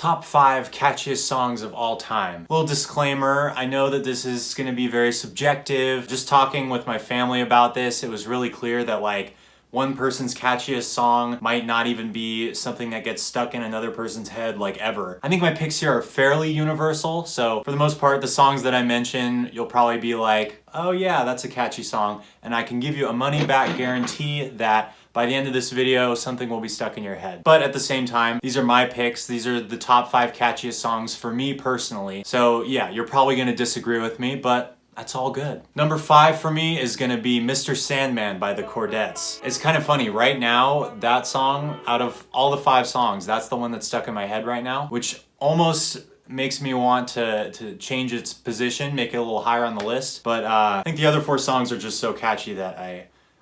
Top 5 catchiest songs of all time. Little disclaimer, I know that this is going to be very subjective. Just talking with my family about this, it was really clear that like one person's catchiest song might not even be something that gets stuck in another person's head like ever. I think my picks here are fairly universal, so for the most part, the songs that I mention, you'll probably be like, oh yeah, that's a catchy song, and I can give you a money-back guarantee that by the end of this video, something will be stuck in your head. But at the same time, these are my picks. These are the top 5 catchiest songs for me personally. So yeah, you're probably gonna disagree with me, but that's all good. Number 5 for me is gonna be Mr. Sandman by the Chordettes. It's kind of funny, right now, that song, out of all the 5 songs, that's the one that's stuck in my head right now, which almost makes me want to change its position, make it a little higher on the list. But I think the other 4 songs are just so catchy that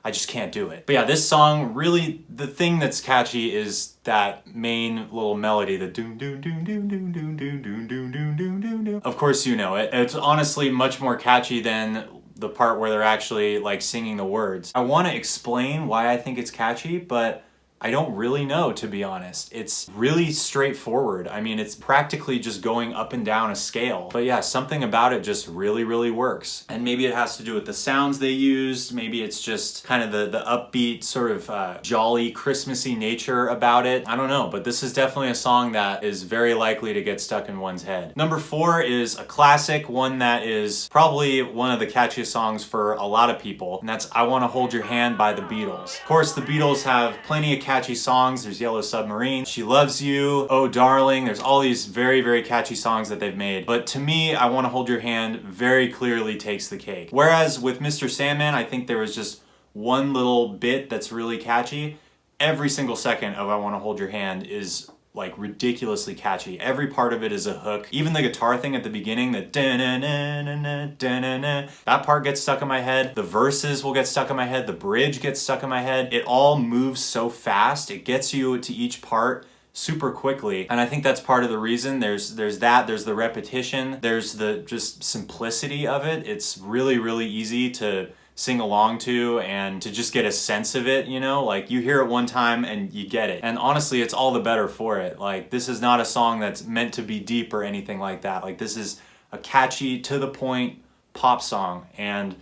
I just can't do it. But yeah, this song, really, the thing that's catchy is that main little melody, the doom doom doom doom doom doom doom doom doom doom doom doom doom. Of course you know it. It's honestly much more catchy than the part where they're actually like singing the words. I want to explain why I think it's catchy, but I don't really know, to be honest. It's really straightforward. I mean, it's practically just going up and down a scale. But yeah, something about it just really, really works. And maybe it has to do with the sounds they used. Maybe it's just kind of the upbeat, sort of jolly, Christmassy nature about it. I don't know, but this is definitely a song that is very likely to get stuck in one's head. Number 4 is a classic, one that is probably one of the catchiest songs for a lot of people, and that's I Wanna Hold Your Hand by the Beatles. Of course, the Beatles have plenty of catchy songs. There's Yellow Submarine, She Loves You, Oh Darling. There's all these very, very catchy songs that they've made. But to me, I Wanna Hold Your Hand very clearly takes the cake. Whereas with Mr. Sandman, I think there was just one little bit that's really catchy. Every single second of I Wanna Hold Your Hand is like ridiculously catchy. Every part of it is a hook. Even the guitar thing at the beginning, the da-na-na-na-na, da-na-na, that part gets stuck in my head. The verses will get stuck in my head. The bridge gets stuck in my head. It all moves so fast. It gets you to each part super quickly, and I think that's part of the reason. There's the repetition, there's the just simplicity of it. It's really, really easy to sing along to and to just get a sense of it, you know? Like, you hear it one time and you get it. And honestly, it's all the better for it. Like, this is not a song that's meant to be deep or anything like that. Like, this is a catchy, to the point pop song. And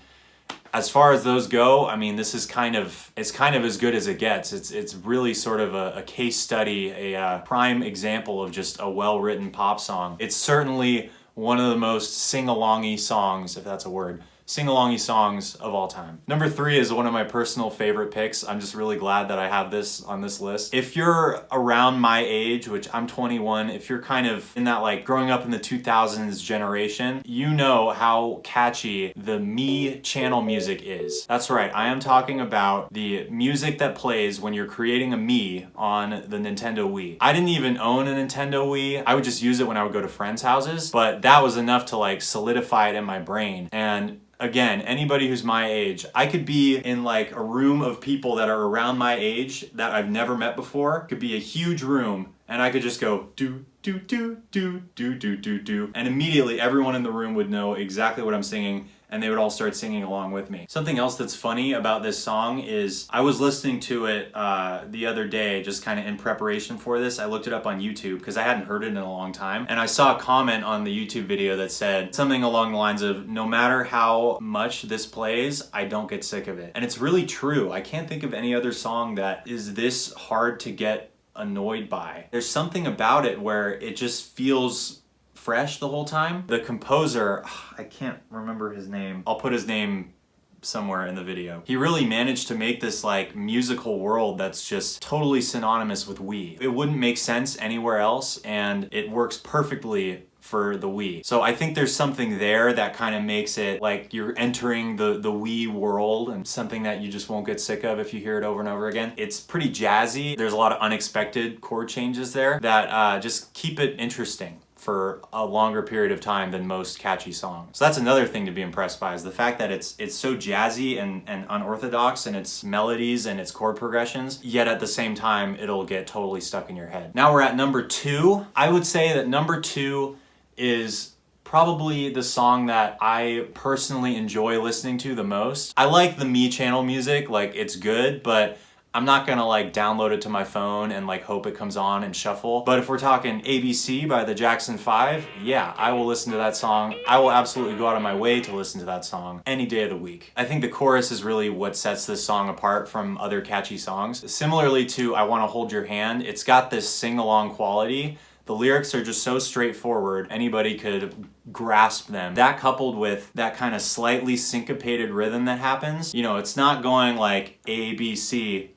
as far as those go, I mean, this is kind of as good as it gets. It's really sort of a case study, a prime example of just a well-written pop song. It's certainly one of the most sing-alongy songs, if that's a word, sing-alongy songs of all time. Number 3 is one of my personal favorite picks. I'm just really glad that I have this on this list. If you're around my age, which I'm 21, if you're kind of in that like growing up in the 2000s generation, you know how catchy the Me channel music is. That's right, I am talking about the music that plays when you're creating a Me on the Nintendo Wii. I didn't even own a Nintendo Wii. I would just use it when I would go to friends' houses, but that was enough to like solidify it in my brain. And again, anybody who's my age, I could be in like a room of people that are around my age that I've never met before. It could be a huge room, and I could just go do do do do do do do do, and immediately everyone in the room would know exactly what I'm singing, and they would all start singing along with me. Something else that's funny about this song is I was listening to it the other day, just kind of in preparation for this. I looked it up on YouTube because I hadn't heard it in a long time, and I saw a comment on the YouTube video that said something along the lines of, no matter how much this plays, I don't get sick of it. And it's really true. I can't think of any other song that is this hard to get annoyed by. There's something about it where it just feels fresh the whole time. The composer, I can't remember his name. I'll put his name somewhere in the video. He really managed to make this like musical world that's just totally synonymous with Wii. It wouldn't make sense anywhere else, and it works perfectly for the Wii. So I think there's something there that kind of makes it like you're entering the Wii world, and something that you just won't get sick of if you hear it over and over again. It's pretty jazzy. There's a lot of unexpected chord changes there that just keep it interesting for a longer period of time than most catchy songs. So that's another thing to be impressed by, is the fact that it's so jazzy and unorthodox in its melodies and its chord progressions, yet at the same time it'll get totally stuck in your head. Now we're at number 2. I would say that number 2 is probably the song that I personally enjoy listening to the most. I like the Me channel music, like it's good, but I'm not gonna like download it to my phone and like hope it comes on and shuffle. But if we're talking ABC by the Jackson 5, yeah, I will listen to that song. I will absolutely go out of my way to listen to that song any day of the week. I think the chorus is really what sets this song apart from other catchy songs. Similarly to I Wanna Hold Your Hand, it's got this sing-along quality. The lyrics are just so straightforward, anybody could grasp them. That coupled with that kind of slightly syncopated rhythm that happens, you know, it's not going like A, B, C,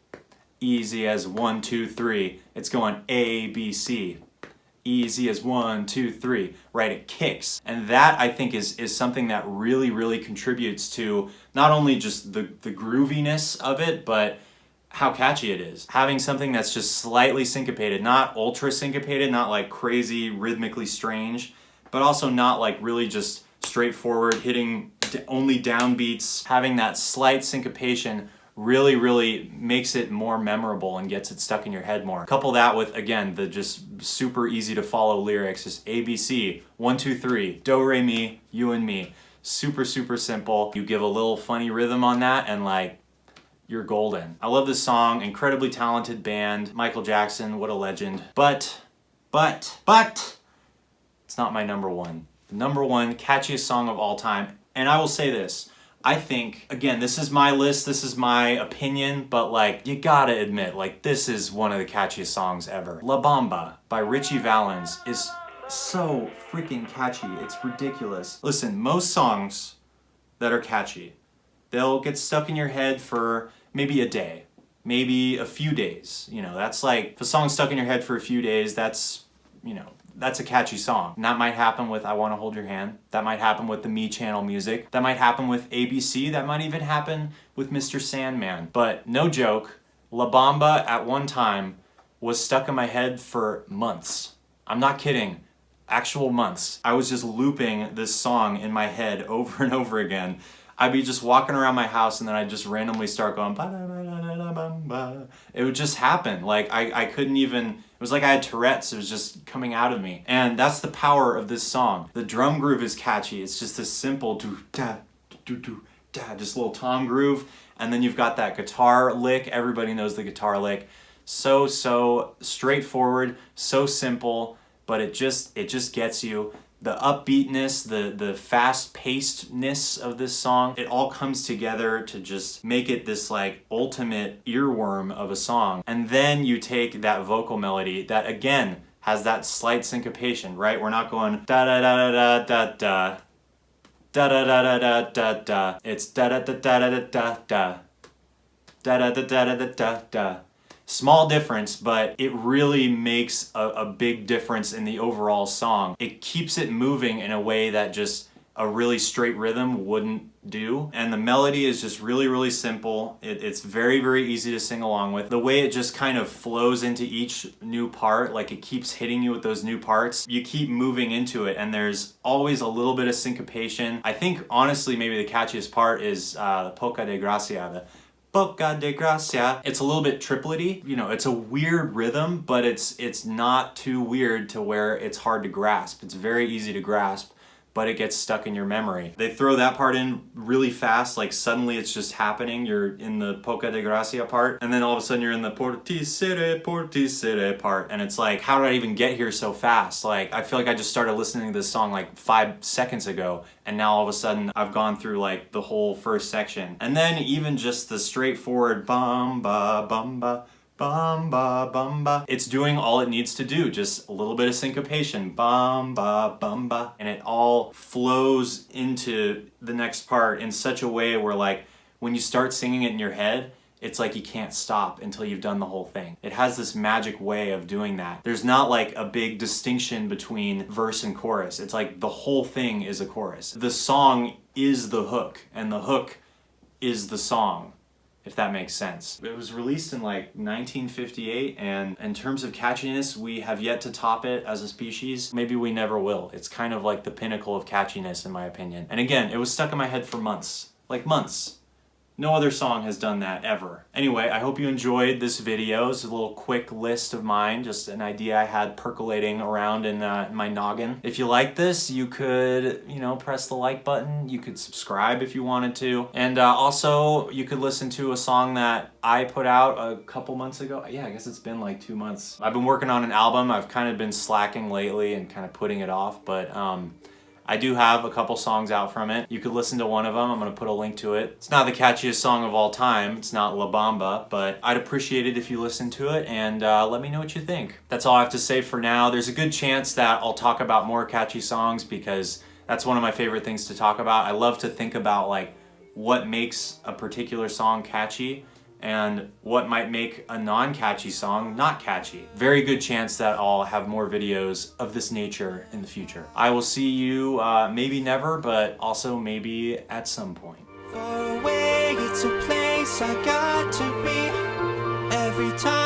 easy as 1, 2, 3. It's going A, B, C, easy as 1, 2, 3, right? It kicks. And that I think is something that really, really contributes to not only just the grooviness of it, but how catchy it is. Having something that's just slightly syncopated, not ultra syncopated, not like crazy rhythmically strange, but also not like really just straightforward, hitting only downbeats. Having that slight syncopation really, really makes it more memorable and gets it stuck in your head more. Couple that with, again, the just super easy to follow lyrics, just ABC, 1, 2, 3, do, re, mi, you and me. Super, super simple. You give a little funny rhythm on that and like, you're golden. I love this song, incredibly talented band. Michael Jackson, what a legend. But, it's not my number one. The number one catchiest song of all time. And I will say this, I think, again, this is my list, this is my opinion, but like, you gotta admit, like, this is one of the catchiest songs ever. La Bamba by Richie Valens is so freaking catchy, it's ridiculous. Listen, most songs that are catchy, they'll get stuck in your head for maybe a day, maybe a few days. You know, that's like, if a song's stuck in your head for a few days, that's, you know, that's a catchy song. And that might happen with I Wanna Hold Your Hand. That might happen with the Me Channel music. That might happen with ABC. That might even happen with Mr. Sandman. But no joke, La Bamba at one time was stuck in my head for months. I'm not kidding. Actual months. I was just looping this song in my head over and over again. I'd be just walking around my house and then I'd just randomly start going ba-da-ba-da-da-bamba. It would just happen. Like I couldn't even, it was like I had Tourette's. It was just coming out of me. And that's the power of this song. The drum groove is catchy. It's just this simple do-da, do-do-da, just a little tom groove. And then you've got that guitar lick. Everybody knows the guitar lick. So straightforward, so simple, but it just gets you. The upbeatness, the fast-pacedness of this song, it all comes together to just make it this like ultimate earworm of a song. And then you take that vocal melody that again has that slight syncopation, right? We're not going da da da da da da da da da da da da da. It's da da da da da da da da da da da da da da. Small difference, but it really makes a big difference in the overall song. It keeps it moving in a way that just a really straight rhythm wouldn't do. And the melody is just really, really simple. It's very, very easy to sing along with. The way it just kind of flows into each new part, like it keeps hitting you with those new parts. You keep moving into it and there's always a little bit of syncopation. I think honestly maybe the catchiest part is the Poca de Gracia, the Poca de Gracia. It's a little bit triplety. You know, it's a weird rhythm, but it's not too weird to where it's hard to grasp. It's very easy to grasp, but it gets stuck in your memory. They throw that part in really fast, like suddenly it's just happening. You're in the Poca de Gracia part, and then all of a sudden you're in the Portisere part, and it's like, how did I even get here so fast? Like, I feel like I just started listening to this song like 5 seconds ago, and now all of a sudden I've gone through like the whole first section. And then even just the straightforward bamba, bamba, bamba, bamba. It's doing all it needs to do, just a little bit of syncopation, bamba, bamba, and it all flows into the next part in such a way where like when you start singing it in your head, it's like you can't stop until you've done the whole thing. It has this magic way of doing that. There's not like a big distinction between verse and chorus. It's like the whole thing is a chorus. The song is the hook, and the hook is the song, if that makes sense. It was released in like 1958, and in terms of catchiness, we have yet to top it as a species. Maybe we never will. It's kind of like the pinnacle of catchiness in my opinion. And again, it was stuck in my head for months. Like months. No other song has done that ever. Anyway, I hope you enjoyed this video. It's a little quick list of mine, just an idea I had percolating around in my noggin. If you like this, you could, press the like button. You could subscribe if you wanted to. And also, you could listen to a song that I put out a couple months ago. Yeah, I guess it's been like 2 months. I've been working on an album. I've kind of been slacking lately and kind of putting it off, but I do have a couple songs out from it. You could listen to one of them. I'm going to put a link to it. It's not the catchiest song of all time. It's not La Bamba, but I'd appreciate it if you listen to it and let me know what you think. That's all I have to say for now. There's a good chance that I'll talk about more catchy songs because that's one of my favorite things to talk about. I love to think about like what makes a particular song catchy and what might make a non-catchy song not catchy. Very good chance that I'll have more videos of this nature in the future. I will see you maybe never, but also maybe at some point. Far away, it's a place I got to be every time.